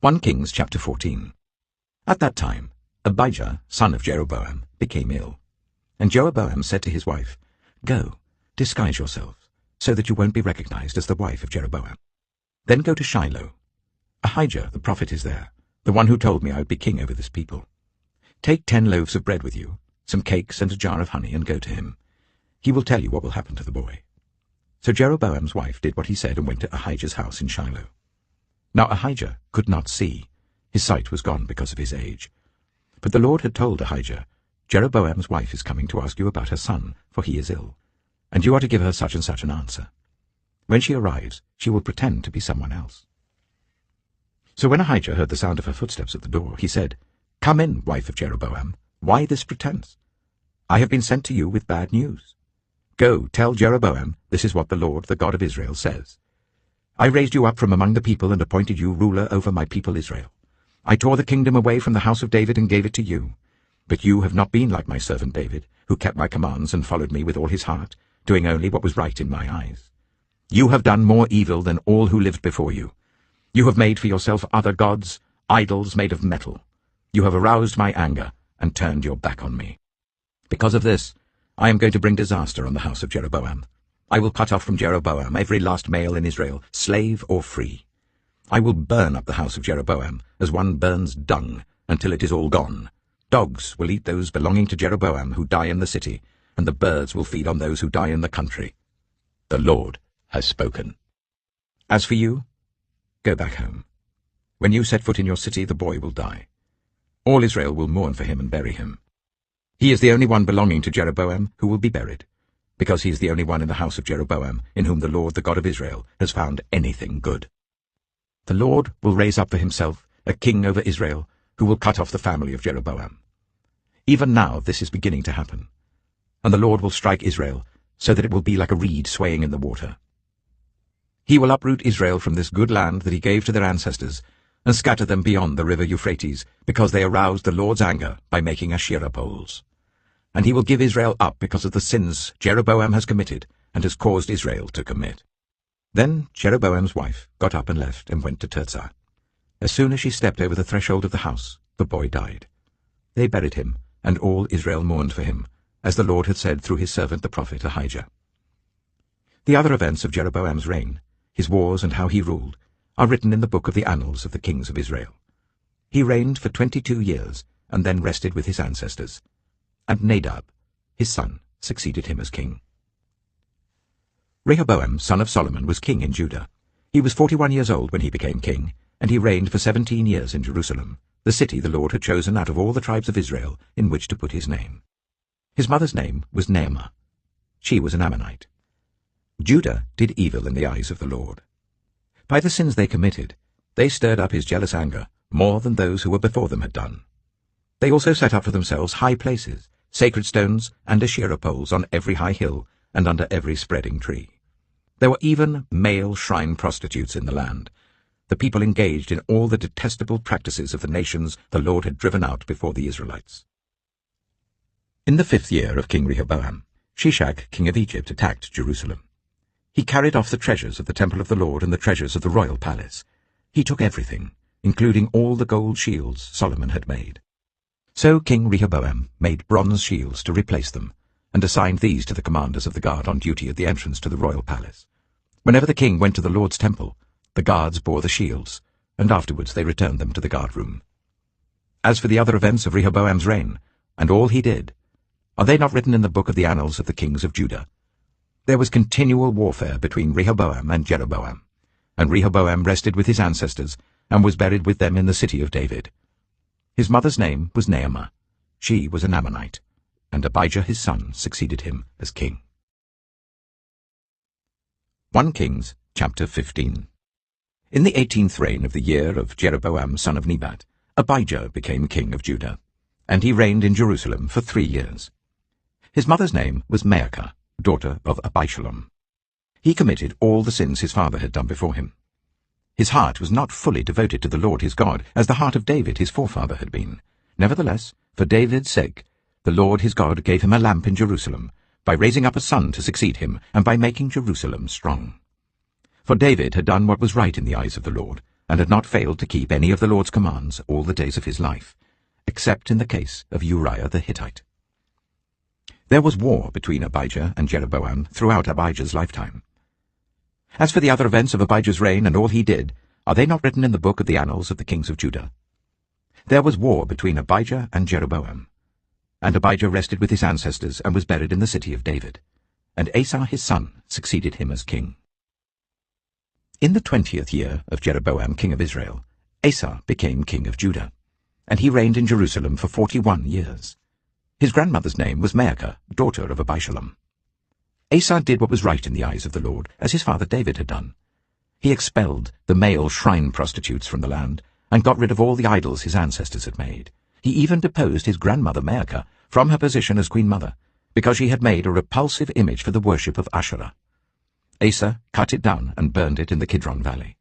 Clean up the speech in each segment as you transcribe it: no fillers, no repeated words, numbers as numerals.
1 Kings chapter 14. At that time, Abijah, son of Jeroboam, became ill. And Jeroboam said to his wife, "Go, disguise yourself, so that you won't be recognized as the wife of Jeroboam. Then go to Shiloh. Ahijah the prophet is there, the one who told me I would be king over this people. Take 10 loaves of bread with you, some cakes and a jar of honey, and go to him. He will tell you what will happen to the boy." So Jeroboam's wife did what he said and went to Ahijah's house in Shiloh. Now Ahijah could not see. His sight was gone because of his age. But the Lord had told Ahijah, "Jeroboam's wife is coming to ask you about her son, for he is ill, and you are to give her such and such an answer. When she arrives, she will pretend to be someone else." So when Ahijah heard the sound of her footsteps at the door, he said, "Come in, wife of Jeroboam. Why this pretense? I have been sent to you with bad news. Go, tell Jeroboam, this is what the Lord, the God of Israel, says. I raised you up from among the people and appointed you ruler over my people Israel. I tore the kingdom away from the house of David and gave it to you. But you have not been like my servant David, who kept my commands and followed me with all his heart, doing only what was right in my eyes. You have done more evil than all who lived before you. You have made for yourself other gods, idols made of metal. You have aroused my anger and turned your back on me. Because of this, I am going to bring disaster on the house of Jeroboam. I will cut off from Jeroboam every last male in Israel, slave or free. I will burn up the house of Jeroboam as one burns dung until it is all gone. Dogs will eat those belonging to Jeroboam who die in the city, and the birds will feed on those who die in the country. The Lord has spoken. As for you, go back home. When you set foot in your city, the boy will die. All Israel will mourn for him and bury him. He is the only one belonging to Jeroboam who will be buried, because he is the only one in the house of Jeroboam in whom the Lord, the God of Israel, has found anything good. The Lord will raise up for himself a king over Israel who will cut off the family of Jeroboam. Even now this is beginning to happen, and the Lord will strike Israel so that it will be like a reed swaying in the water. He will uproot Israel from this good land that he gave to their ancestors and scatter them beyond the river Euphrates, because they aroused the Lord's anger by making Asherah poles. And he will give Israel up because of the sins Jeroboam has committed and has caused Israel to commit. Then Jeroboam's wife got up and left and went to Tirzah. As soon as she stepped over the threshold of the house, the boy died. They buried him, and all Israel mourned for him, as the Lord had said through his servant the prophet Ahijah. The other events of Jeroboam's reign, his wars and how he ruled, are written in the book of the annals of the kings of Israel. He reigned for 22 years, and then rested with his ancestors. And Nadab, his son, succeeded him as king. Rehoboam, son of Solomon, was king in Judah. He was 41 years old when he became king, and he reigned for 17 years in Jerusalem, the city the Lord had chosen out of all the tribes of Israel in which to put his name. His mother's name was Naamah. She was an Ammonite. Judah did evil in the eyes of the Lord. By the sins they committed, they stirred up his jealous anger more than those who were before them had done. They also set up for themselves high places, sacred stones and Asherah poles on every high hill and under every spreading tree. There were even male shrine prostitutes in the land. The people engaged in all the detestable practices of the nations the Lord had driven out before the Israelites. In the 5th year of King Rehoboam, Shishak, king of Egypt, attacked Jerusalem. He carried off the treasures of the temple of the Lord and the treasures of the royal palace. He took everything, including all the gold shields Solomon had made. So King Rehoboam made bronze shields to replace them, and assigned these to the commanders of the guard on duty at the entrance to the royal palace. Whenever the king went to the Lord's temple, the guards bore the shields, and afterwards they returned them to the guard room. As for the other events of Rehoboam's reign, and all he did, are they not written in the book of the annals of the kings of Judah? There was continual warfare between Rehoboam and Jeroboam, and Rehoboam rested with his ancestors, and was buried with them in the city of David. His mother's name was Naamah. She was an Ammonite, and Abijah his son succeeded him as king. 1 Kings chapter 15. In the 18th reign of the year of Jeroboam son of Nebat, Abijah became king of Judah, and he reigned in Jerusalem for 3 years. His mother's name was Maacah, daughter of Abishalom. He committed all the sins his father had done before him. His heart was not fully devoted to the Lord his God, as the heart of David his forefather had been. Nevertheless, for David's sake, the Lord his God gave him a lamp in Jerusalem, by raising up a son to succeed him, and by making Jerusalem strong. For David had done what was right in the eyes of the Lord, and had not failed to keep any of the Lord's commands all the days of his life, except in the case of Uriah the Hittite. There was war between Abijah and Jeroboam throughout Abijah's lifetime. As for the other events of Abijah's reign and all he did, are they not written in the book of the annals of the kings of Judah? There was war between Abijah and Jeroboam. And Abijah rested with his ancestors and was buried in the city of David. And Asa his son succeeded him as king. In the 20th year of Jeroboam king of Israel, Asa became king of Judah, and he reigned in Jerusalem for 41 years. His grandmother's name was Maacah, daughter of Abishalom. Asa did what was right in the eyes of the Lord, as his father David had done. He expelled the male shrine prostitutes from the land, and got rid of all the idols his ancestors had made. He even deposed his grandmother Maacah from her position as queen mother, because she had made a repulsive image for the worship of Asherah. Asa cut it down and burned it in the Kidron Valley.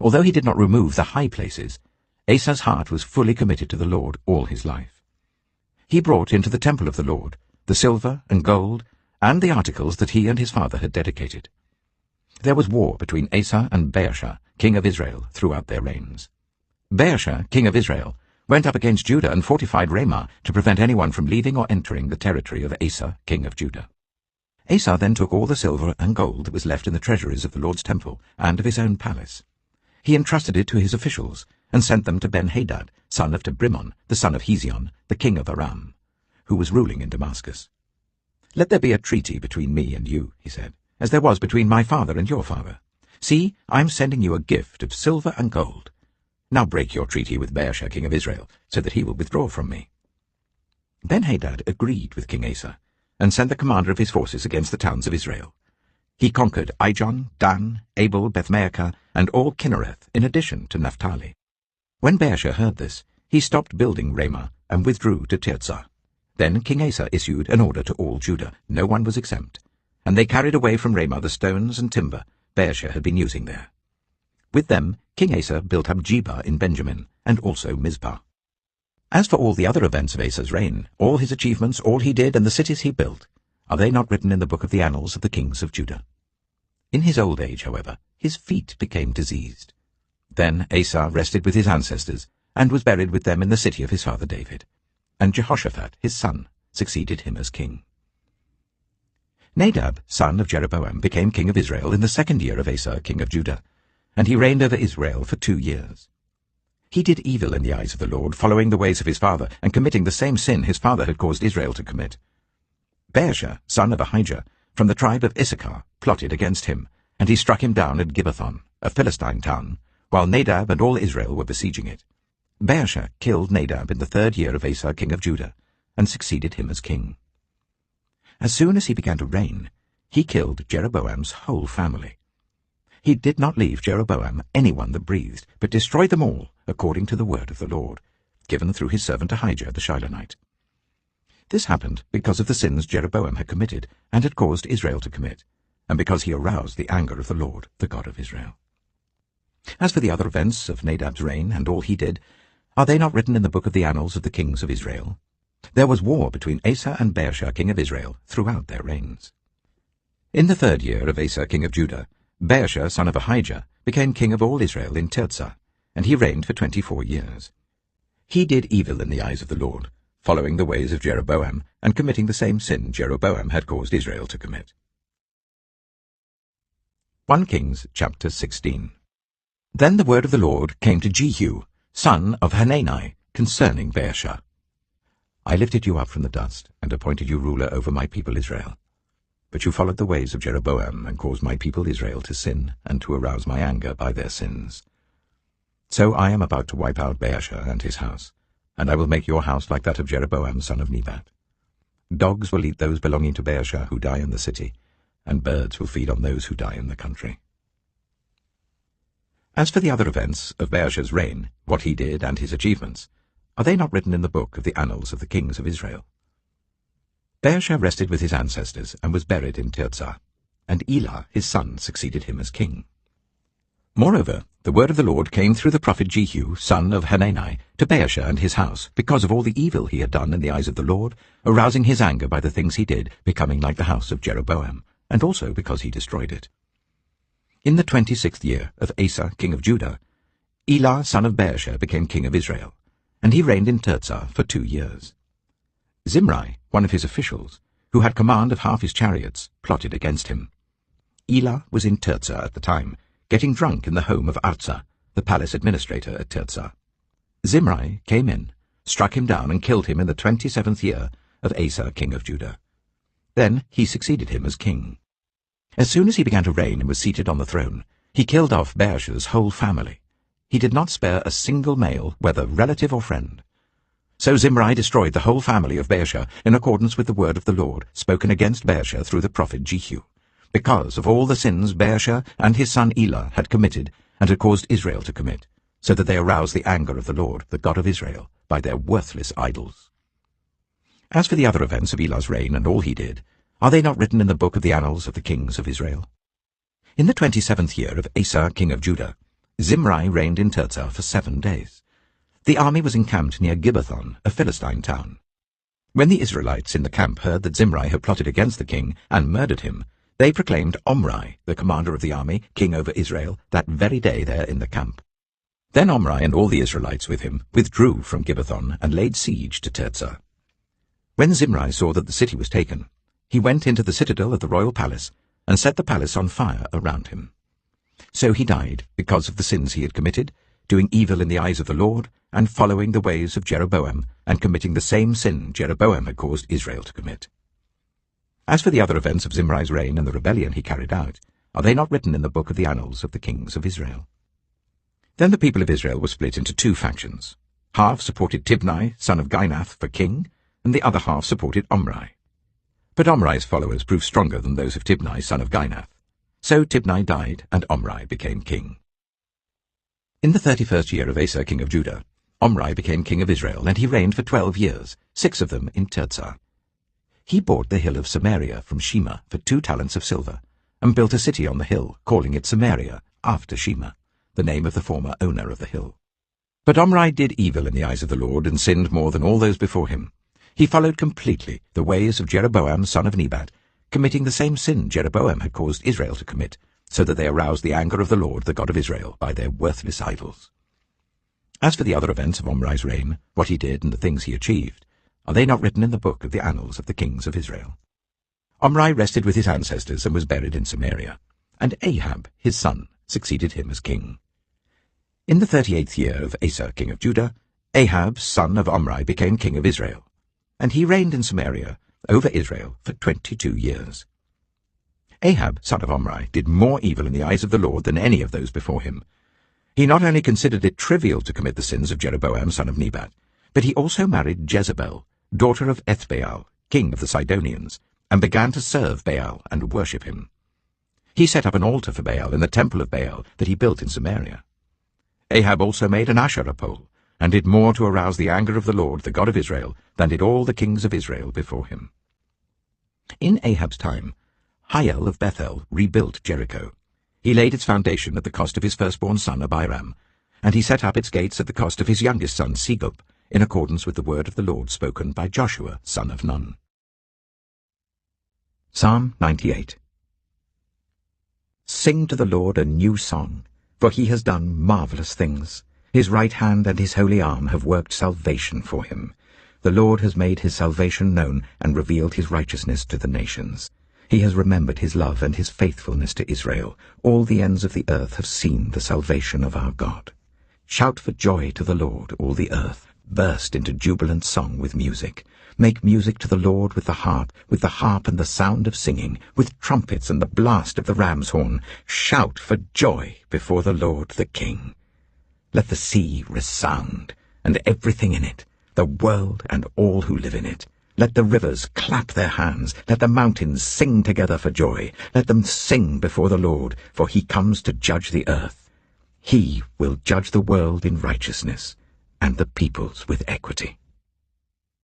Although he did not remove the high places, Asa's heart was fully committed to the Lord all his life. He brought into the temple of the Lord the silver and gold and the articles that he and his father had dedicated. There was war between Asa and Baasha, king of Israel, throughout their reigns. Baasha, king of Israel, went up against Judah and fortified Ramah to prevent anyone from leaving or entering the territory of Asa, king of Judah. Asa then took all the silver and gold that was left in the treasuries of the Lord's temple and of his own palace. He entrusted it to his officials and sent them to Ben-Hadad, son of Tabrimon, the son of Hezion, the king of Aram, who was ruling in Damascus. "Let there be a treaty between me and you," he said, "as there was between my father and your father. See, I am sending you a gift of silver and gold. Now break your treaty with Baasha, king of Israel, so that he will withdraw from me." Ben-Hadad agreed with King Asa, and sent the commander of his forces against the towns of Israel. He conquered Ijon, Dan, Abel, Beth-Maachah, and all Kinnereth, in addition to Naphtali. When Baasha heard this, he stopped building Ramah and withdrew to Tirzah. Then King Asa issued an order to all Judah, no one was exempt, and they carried away from Ramah the stones and timber Baasha had been using there. With them, King Asa built up Geba in Benjamin, and also Mizpah. As for all the other events of Asa's reign, all his achievements, all he did, and the cities he built, are they not written in the book of the annals of the kings of Judah? In his old age, however, his feet became diseased. Then Asa rested with his ancestors, and was buried with them in the city of his father David. And Jehoshaphat, his son, succeeded him as king. Nadab, son of Jeroboam, became king of Israel in the 2nd year of Asa, king of Judah, and he reigned over Israel for 2 years. He did evil in the eyes of the Lord, following the ways of his father, and committing the same sin his father had caused Israel to commit. Baasha, son of Ahijah, from the tribe of Issachar, plotted against him, and he struck him down at Gibbethon, a Philistine town, while Nadab and all Israel were besieging it. Baasha killed Nadab in the 3rd year of Asa, king of Judah, and succeeded him as king. As soon as he began to reign, he killed Jeroboam's whole family. He did not leave Jeroboam anyone that breathed, but destroyed them all, according to the word of the Lord, given through his servant Ahijah the Shilonite. This happened because of the sins Jeroboam had committed, and had caused Israel to commit, and because he aroused the anger of the Lord, the God of Israel. As for the other events of Nadab's reign, and all he did, are they not written in the book of the annals of the kings of Israel? There was war between Asa and Baasha, king of Israel, throughout their reigns. In the 3rd year of Asa, king of Judah, Baasha, son of Ahijah, became king of all Israel in Tirzah, and he reigned for 24 years. He did evil in the eyes of the Lord, following the ways of Jeroboam, and committing the same sin Jeroboam had caused Israel to commit. 1 Kings chapter 16. Then the word of the Lord came to Jehu, son of Hanani, concerning Baasha. I lifted you up from the dust, and appointed you ruler over my people Israel. But you followed the ways of Jeroboam, and caused my people Israel to sin, and to arouse my anger by their sins. So I am about to wipe out Baasha and his house, and I will make your house like that of Jeroboam son of Nebat. Dogs will eat those belonging to Baasha who die in the city, and birds will feed on those who die in the country. As for the other events of Baasha's reign, what he did and his achievements, are they not written in the book of the annals of the kings of Israel? Baasha rested with his ancestors and was buried in Tirzah, and Elah his son succeeded him as king. Moreover, the word of the Lord came through the prophet Jehu, son of Hanani, to Baasha and his house, because of all the evil he had done in the eyes of the Lord, arousing his anger by the things he did, becoming like the house of Jeroboam, and also because he destroyed it. In the 26th year of Asa king of Judah, Elah son of Baasha became king of Israel, and he reigned in Tirzah for 2 years. Zimri, one of his officials, who had command of half his chariots, plotted against him. Elah was in Tirzah at the time, getting drunk in the home of Arza, the palace administrator at Tirzah. Zimri came in, struck him down, and killed him in the 27th year of Asa king of Judah. Then he succeeded him as king. As soon as he began to reign and was seated on the throne, he killed off Baasha's whole family. He did not spare a single male, whether relative or friend. So Zimri destroyed the whole family of Baasha in accordance with the word of the Lord, spoken against Baasha through the prophet Jehu, because of all the sins Baasha and his son Elah had committed and had caused Israel to commit, so that they aroused the anger of the Lord, the God of Israel, by their worthless idols. As for the other events of Elah's reign and all he did, are they not written in the book of the annals of the kings of Israel? In the 27th year of Asa king of Judah, Zimri reigned in Tirzah for 7 days. The army was encamped near Gibbethon, a Philistine town. When the Israelites in the camp heard that Zimri had plotted against the king and murdered him, they proclaimed Omri, the commander of the army, king over Israel, that very day there in the camp. Then Omri and all the Israelites with him withdrew from Gibbethon and laid siege to Tirzah. When Zimri saw that the city was taken, he went into the citadel of the royal palace and set the palace on fire around him. So he died because of the sins he had committed, doing evil in the eyes of the Lord, and following the ways of Jeroboam, and committing the same sin Jeroboam had caused Israel to commit. As for the other events of Zimri's reign and the rebellion he carried out, are they not written in the book of the annals of the kings of Israel? Then the people of Israel were split into 2 factions. Half supported Tibni, son of Ginath, for king, and the other half supported Omri. But Omri's followers proved stronger than those of Tibni, son of Ginath. So Tibni died, and Omri became king. In the 31st year of Asa king of Judah, Omri became king of Israel, and he reigned for 12 years, 6 of them in Tirzah. He bought the hill of Samaria from Shema for 2 talents of silver, and built a city on the hill, calling it Samaria, after Shema, the name of the former owner of the hill. But Omri did evil in the eyes of the Lord, and sinned more than all those before him. He followed completely the ways of Jeroboam son of Nebat, committing the same sin Jeroboam had caused Israel to commit, so that they aroused the anger of the Lord, the God of Israel, by their worthless idols. As for the other events of Omri's reign, what he did and the things he achieved, are they not written in the book of the annals of the kings of Israel? Omri rested with his ancestors and was buried in Samaria, and Ahab, his son, succeeded him as king. In the 38th year of Asa king of Judah, Ahab, son of Omri, became king of Israel, and he reigned in Samaria over Israel for 22 years. Ahab, son of Omri, did more evil in the eyes of the Lord than any of those before him. He not only considered it trivial to commit the sins of Jeroboam, son of Nebat, but he also married Jezebel, daughter of Ethbaal, king of the Sidonians, and began to serve Baal and worship him. He set up an altar for Baal in the temple of Baal that he built in Samaria. Ahab also made an Asherah pole, and did more to arouse the anger of the Lord, the God of Israel, than did all the kings of Israel before him. In Ahab's time, Hiel of Bethel rebuilt Jericho. He laid its foundation at the cost of his firstborn son Abiram, and he set up its gates at the cost of his youngest son Segub, in accordance with the word of the Lord spoken by Joshua, son of Nun. Psalm 98. Sing to the Lord a new song, for he has done marvelous things. His right hand and his holy arm have worked salvation for him. The Lord has made his salvation known and revealed his righteousness to the nations. He has remembered his love and his faithfulness to Israel. All the ends of the earth have seen the salvation of our God. Shout for joy to the Lord, all the earth. Burst into jubilant song with music. Make music to the Lord with the harp and the sound of singing, with trumpets and the blast of the ram's horn. Shout for joy before the Lord the King. Let the sea resound, and everything in it, the world and all who live in it. Let the rivers clap their hands. Let the mountains sing together for joy. Let them sing before the Lord, for he comes to judge the earth. He will judge the world in righteousness, and the peoples with equity.